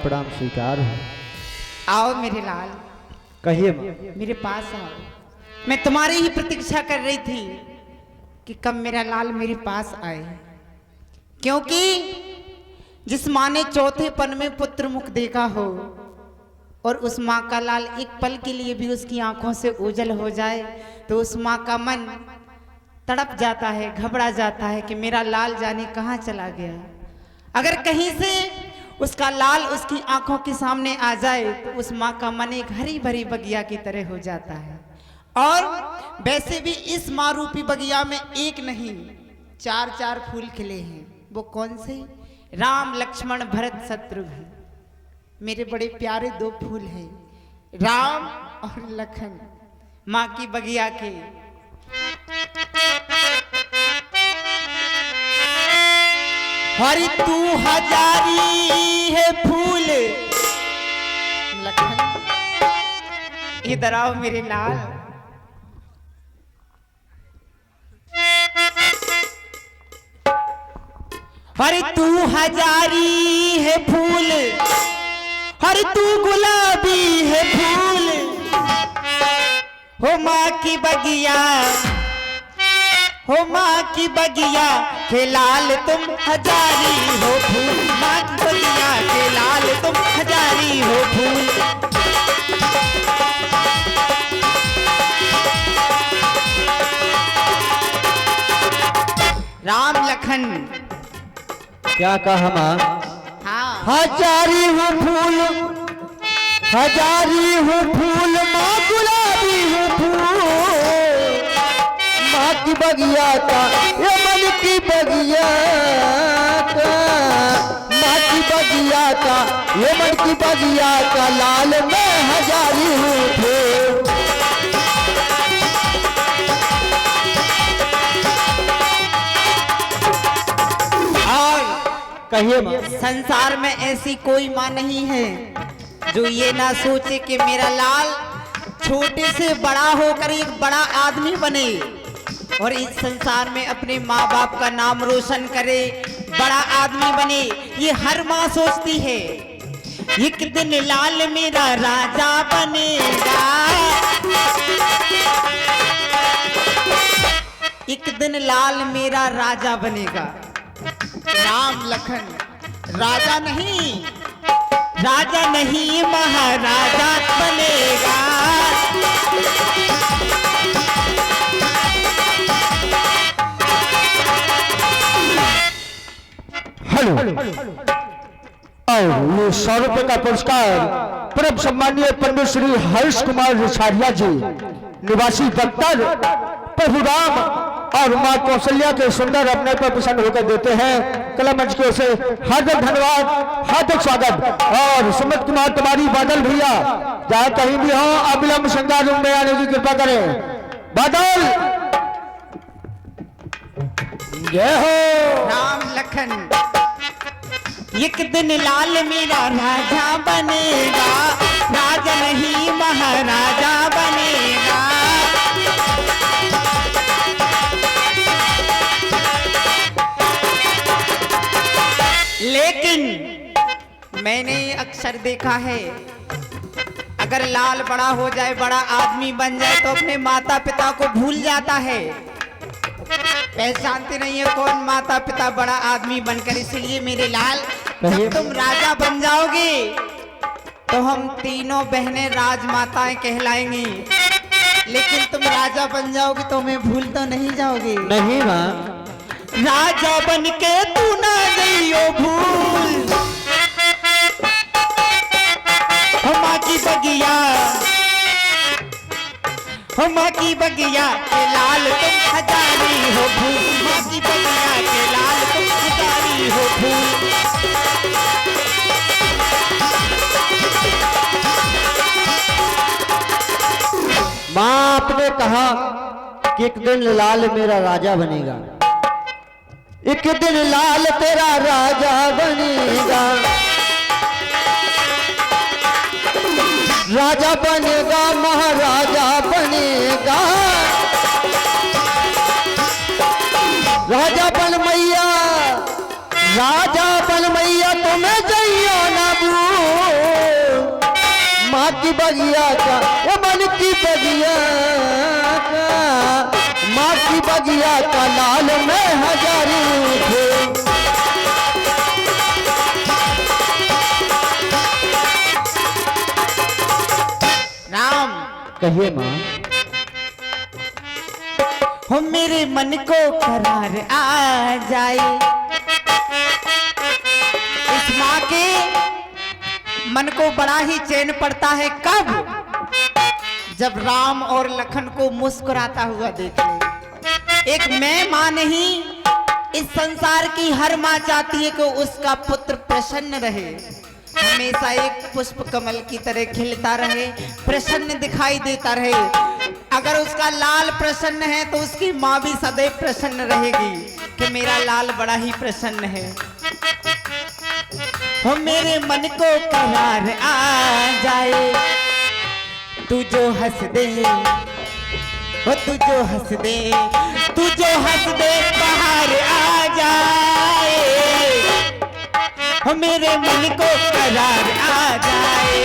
प्रणाम स्वीकार हो। आओ मेरे लाल, कहिए। मेरे पास आओ। मैं तुम्हारी ही प्रतीक्षा कर रही थी कि कब मेरा लाल मेरे पास आए, क्योंकि जिस माँ ने चौथे पन में पुत्र मुख देखा हो और उस माँ का लाल एक पल के लिए भी उसकी आंखों से ओझल हो जाए तो उस माँ का मन तड़प जाता है, घबरा जाता है कि मेरा लाल जाने कहाँ चला गया। अगर कहीं से उसका लाल उसकी आंखों के सामने आ जाए तो उस माँ का मन एक हरी भरी बगिया की तरह हो जाता है। और वैसे भी इस माँ रूपी बगिया में एक नहीं 4 फूल खिले हैं। वो कौन से? राम लक्ष्मण भरत शत्रुघ्न, मेरे बड़े प्यारे 2 फूल हैं, राम और लखन, माँ की बगिया के। हरि तू हजारी है फूल लखन, इधर आओ मेरे लाल। हरि तू हजारी है फूल, हरि तू गुलाबी है फूल, हो माँ की बगिया, हो माँ की बगिया के लाल तुम हजारी हो फूल, माँ की बगिया के लाल तुम हजारी हो फूल। राम लखन क्या कहा माँ? हाँ, हजारी हो फूल, हजारी हो फूल, माँ गुलाबी हो फूल, माँ की बगिया का ये मन की बगिया का, माँ की बगिया का ये मन की बगिया का लाल मैं हजारी हूँ फूल। कहिए माँ। संसार में ऐसी कोई माँ नहीं है जो ये ना सोचे कि मेरा लाल छोटे से बड़ा होकर एक बड़ा आदमी बने और इस संसार में अपने माँ बाप का नाम रोशन करे, बड़ा आदमी बने। ये हर माँ सोचती है एक दिन लाल मेरा राजा बनेगा, एक दिन लाल मेरा राजा बनेगा। राम लखन राजा नहीं, राजा नहीं महाराजा बनेगा। हेलो और ये 100 रुपए का पुरस्कार परम सम्मानीय पंडित श्री हर्ष कुमार रिछारिया जी, निवासी दफ्तर प्रभु राम और माँ कौशल्या के सुंदर अपने पर प्रसन्न होकर देते हैं। कला मंच की ओर से हार्दिक धन्यवाद, हार्दिक स्वागत। और सुमित कुमार तुम्हारी बादल भैया जहाँ कहीं भी हो अविलंब श्रृंगार रूम में आने की कृपा करें। बादल जय हो। राम लखन एक दिन लाल मेरा राजा बनेगा, राजा नहीं महाराजा बनेगा। लेकिन मैंने अक्सर देखा है अगर लाल बड़ा हो जाए, बड़ा आदमी बन जाए तो अपने माता पिता को भूल जाता है, पहचानते नहीं है कौन माता पिता बड़ा आदमी बनकर। इसलिए मेरे लाल जब तुम राजा बन जाओगे तो हम तीनों बहनें राजमाताएं कहलाएंगी, लेकिन तुम राजा बन जाओगे तो हमें भूल तो नहीं जाओगे? नहीं माँ, राजा बन के तू ना गईयो भूल, माँ की बगिया, माँ की बगिया के लाल तुम हजारी हो फूल, माँ की बगिया के लाल तुम हजारी हो फूल। माँ आपने कहा कि एक दिन लाल मेरा राजा बनेगा, एक दिन लाल तेरा राजा बनेगा, राजा बनेगा महाराजा बनेगा, राजा बन मैया, राजा बन मैया तुम्हें जइयो ना भूल। की बगिया का, वो मन की बगिया का, माँ की बगिया का लाल में हजारों थे। राम कहिए माँ। हो मेरे मन को करार आ जाए, इस माँ के मन को बड़ा ही चैन पड़ता है कब, जब राम और लखन को मुस्कुराता हुआ देख ले। एक मैं माँ नहीं, इस संसार की हर माँ चाहती है कि उसका पुत्र प्रसन्न रहे, हमेशा एक पुष्प कमल की तरह खिलता रहे, प्रसन्न दिखाई देता रहे। अगर उसका लाल प्रसन्न है तो उसकी माँ भी सदैव प्रसन्न रहेगी कि मेरा लाल बड़ा ही प्रसन्न है। हो मेरे मन को करार आ जाए, तू जो हंस दे, हो तू जो हंस दे, तू जो हंस दे बाहर आ जाए, हो मेरे मन को करार आ जाए।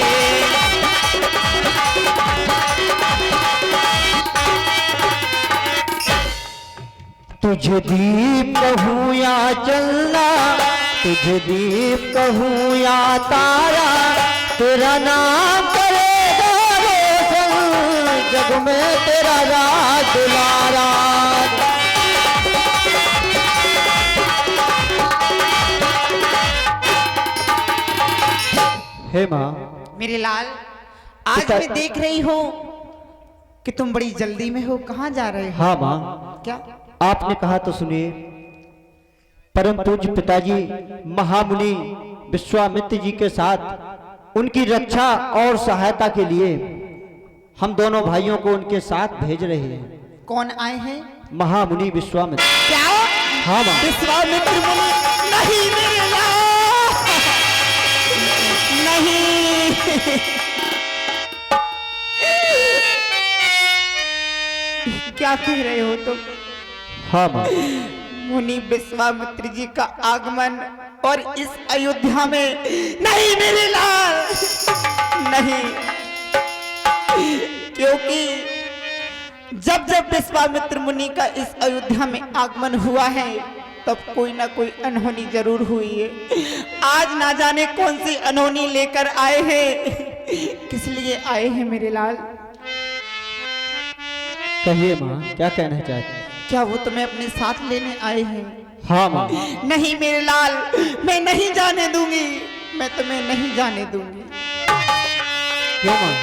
तुझे दीप कहूँ या चलना, तुझे दीप कहूँ या तारा, तेरा नाम करेगा रोशन, जग में तेरा राज दुलारा। हे माँ। मेरे लाल, आज मैं देख रही हूँ कि तुम बड़ी जल्दी में हो, कहाँ जा रहे हो? हाँ माँ। क्या आपने कहा तो सुनिए। परम पूज्य पिताजी महामुनि विश्वामित्र जी के साथ उनकी रक्षा और सहायता के लिए हम दोनों भाइयों को उनके साथ भेज रहे हैं। कौन आए हैं? महामुनि विश्वामित्र। क्या? हाँ माँ। विश्वामित्र मुनि? नहीं मेरे लाल, नहीं। क्या कह रहे हो तुम? हाँ माँ। मुनि विश्वामित्र जी का आगमन और इस अयोध्या में नहीं मेरे लाल, नहीं, क्योंकि जब जब विश्वामित्र मुनि का इस अयोध्या में आगमन हुआ है तब कोई ना कोई अनहोनी जरूर हुई है। आज ना जाने कौन सी अनहोनी लेकर आए हैं, किस लिए आए हैं मेरे लाल? कहिए माँ, क्या कहना चाहते हैं? क्या वो तुम्हें अपने साथ लेने आए हैं? हाँ माँ। नहीं मेरे लाल, मैं नहीं जाने दूंगी, मैं तुम्हें नहीं जाने दूंगी। क्यों माँ?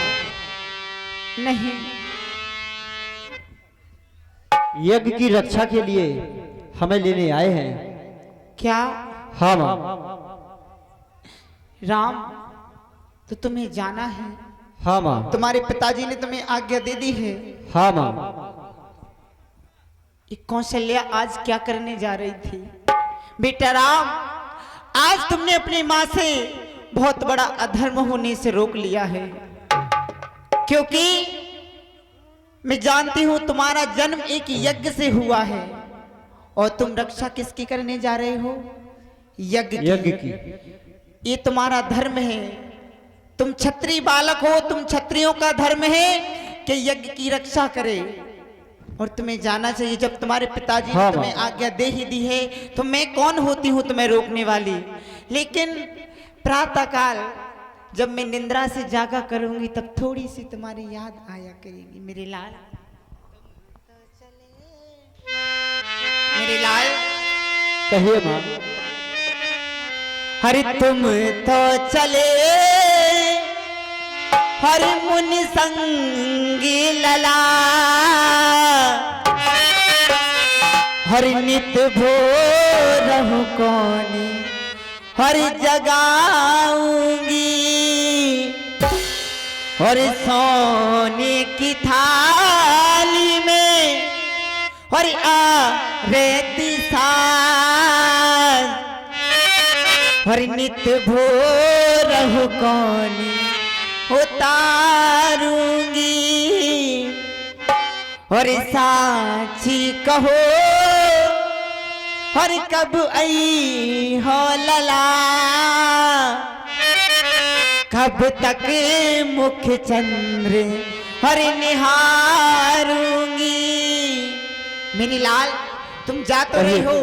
नहीं, यज्ञ की रक्षा के लिए हमें लेने आए हैं। क्या? हाँ माँ। राम, तो तुम्हें जाना है? हाँ माँ। तुम्हारे पिताजी ने तुम्हें आज्ञा दे दी है? हाँ माँ। ये कौशल्या आज क्या करने जा रही थी? बेटा राम, आज तुमने अपनी माँ से बहुत बड़ा अधर्म होने से रोक लिया है, क्योंकि मैं जानती हूं तुम्हारा जन्म एक यज्ञ से हुआ है और तुम रक्षा किसकी करने जा रहे हो? यज्ञ की। ये तुम्हारा धर्म है, तुम क्षत्रिय बालक हो, तुम क्षत्रियों का धर्म है कि यज्ञ की रक्षा करे और तुम्हें जाना चाहिए। जब तुम्हारे पिताजी ने तुम्हें आज्ञा दे ही दी है तो मैं कौन होती हूँ तुम्हें रोकने वाली? लेकिन प्रातःकाल जब मैं निंद्रा से जागा करूंगी तब थोड़ी सी तुम्हारी याद आया करेगी मेरे लाल। मेरे लाल, कहिए माँ। हरि तुम तो चले हर मुनि संगी लला, हर नित भोर रहूं कौन हर जगाऊंगी, और सोने की थाली में और रेती साज, और नित भोर रहूं कौन उतारूंगी, और साक्षी कहो और कब आई हो लला, कब तक मुख चंद्र हरे निहारूंगी। मेरी लाल, तुम जा तो रही हो,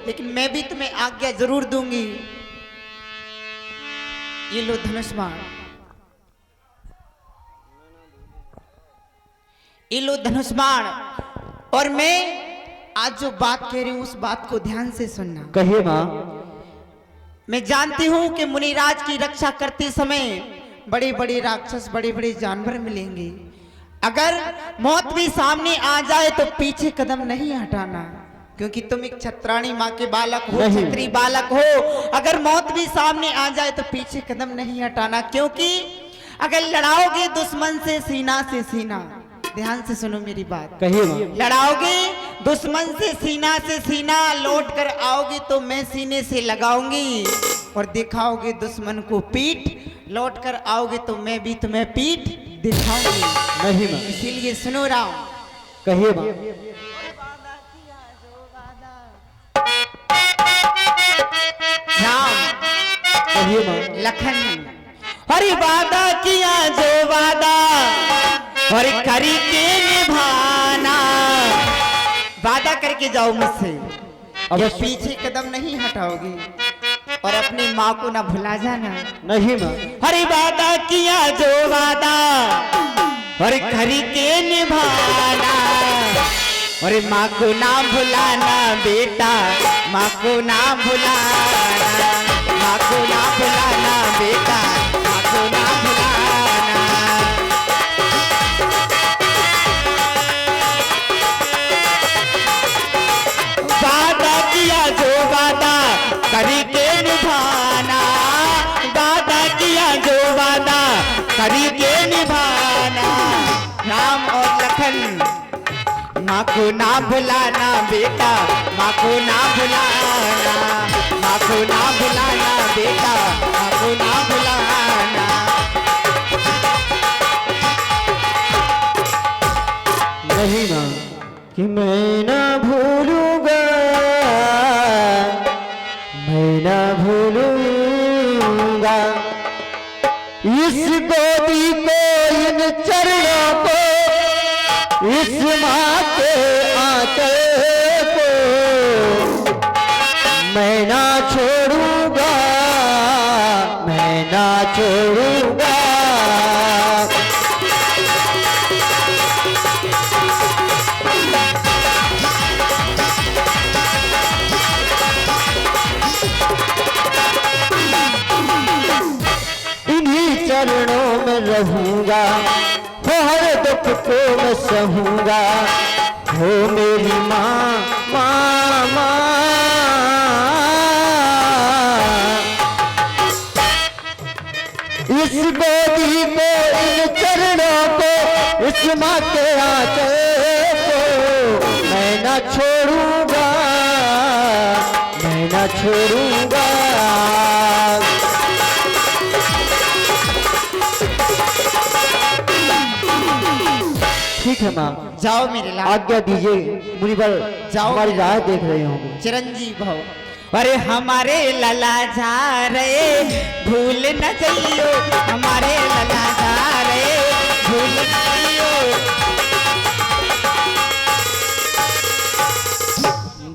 लेकिन मैं भी तुम्हें आज्ञा जरूर दूंगी। ये लो धनुष बाण, ये लो धनुष बाण, और मैं आज जो बात कह रही हूं उस बात को ध्यान से सुनना। कहिए माँ। मैं जानती हूं कि मुनिराज की रक्षा करते समय बड़े बड़े राक्षस, बड़े बड़े जानवर मिलेंगे। अगर मौत भी सामने आ जाए तो पीछे कदम नहीं हटाना, क्योंकि तुम एक छत्राणी माँ के बालक हो, छत्री बालक हो। अगर मौत भी सामने आ जाए तो पीछे कदम नहीं हटाना, क्योंकि अगर लड़ाओगे दुश्मन से सीना से सीना, ध्यान से सुनो मेरी बात, कहिए माँ। लड़ाओगे दुश्मन से सीना लौट कर आओगे तो मैं सीने से लगाऊंगी, और दिखाओगे दुश्मन को पीठ, लौट कर आओगे तो मैं भी तुम्हें पीठ दिखाऊंगी। नहीं माँ। इसीलिए सुनो राम। कहिए माँ। राम, कहिए माँ। लखन, हरि वादा किया जो वादा और करी के निभाना। वादा करके जाओ मुझसे, अब पीछे कदम नहीं हटाओगी और अपनी माँ को ना भुला जाना। नहीं माँ। हरि वादा किया जो वादा और करी के निभाना, और माँ को ना भुलाना बेटा, माँ को ना भुलाना, माँ को ना भुलाना बेटा, माँ को ना भुलाना। वादा किया जो वादा करी के निभाना, वादा किया जो वादा करी के निभाना। राम और लखन, माँ को ना भुलाना बेटा, माँ को ना भुलाना, माँ को ना भुलाना बेटा, माँ को ना भुलाना। नहीं माँ कि मैं ना भूलूंगा, मैं ना भूलूंगा इस गोदी को, इन चरणों को, इस माँ के आंचल को मैं ना छोड़ूंगा, मैं ना छोड़ूंगा। इन्हीं चरणों में रहूंगा, हर दुख को मैं सहूंगा। हो मेरी माँ, माँ, माँ, इस गोदी को, इन चरणों को, इस माँ के आंचल को मैं ना छोड़ूंगा, मैं ना छोड़ूंगा। ठीक है माँ, जाओ मेरे लाल, आज्ञा दीजिए। मुनिवर जाओ, हमारी राह देख रहे होंगे। चिरंजीव भव। अरे हमारे लला जा रहे, भूल न जाइयो, हमारे लला जा रहे, भूल न जाइयो।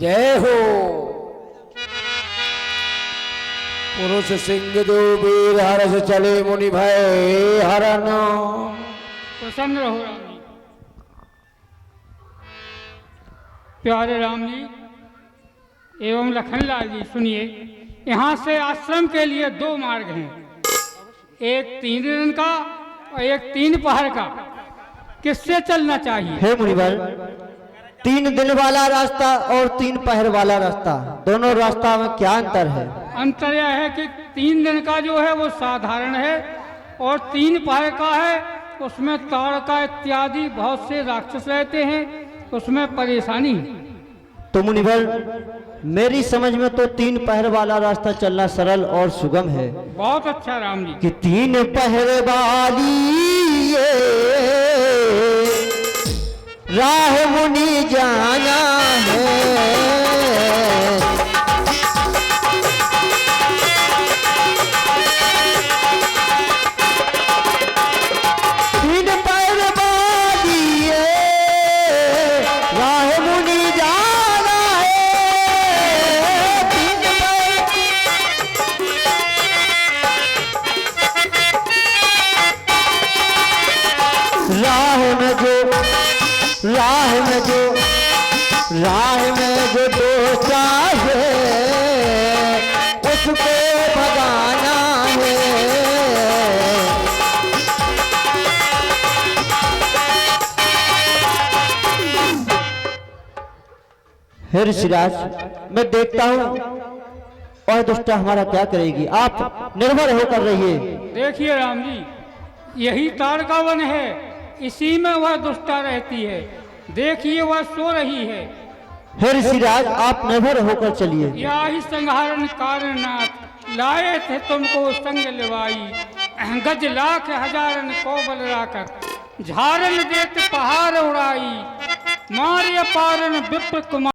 जय हो। पुरुष सिंह दो वीर हरस चले मुनि भय हरन। प्रसन्न रहो राम जी। प्यारे राम जी एवं लखनलाल जी सुनिए, यहाँ से आश्रम के लिए दो मार्ग हैं, एक 3 दिन का और एक 3 पहर का। किससे चलना चाहिए? हे मुनिवर, 3 दिन वाला रास्ता और 3 पहर वाला रास्ता, दोनों रास्ता में क्या अंतर है? अंतर यह है कि 3 दिन का जो है वो साधारण है और 3 पहर का है उसमें ताड़का इत्यादि बहुत से राक्षस रहते हैं, उसमें परेशानी है। तो मुनिवर, मेरी समझ में तो 3 पहर वाला रास्ता चलना सरल और सुगम है। बहुत अच्छा राम जी। कि 3 पहर वाली ये राह मुनि जाना है, हे ऋषिराज, मैं देखता हूँ और दुष्टा हमारा क्या करेगी, आप निर्भर होकर रहिए। देखिए राम जी, यही ताड़का वन है, इसी में वह दुष्टा रहती है। देखिए वह सो रही है। हे ऋषिराज, आप निर्भर होकर चलिए। या ही संहारण कारणनाथ लाए थे तुमको संग लिवाई, गज लाख हजारन को बल राकर झारन देत पहाड़ उड़ाई, मार्य पारन विप्र कुमार।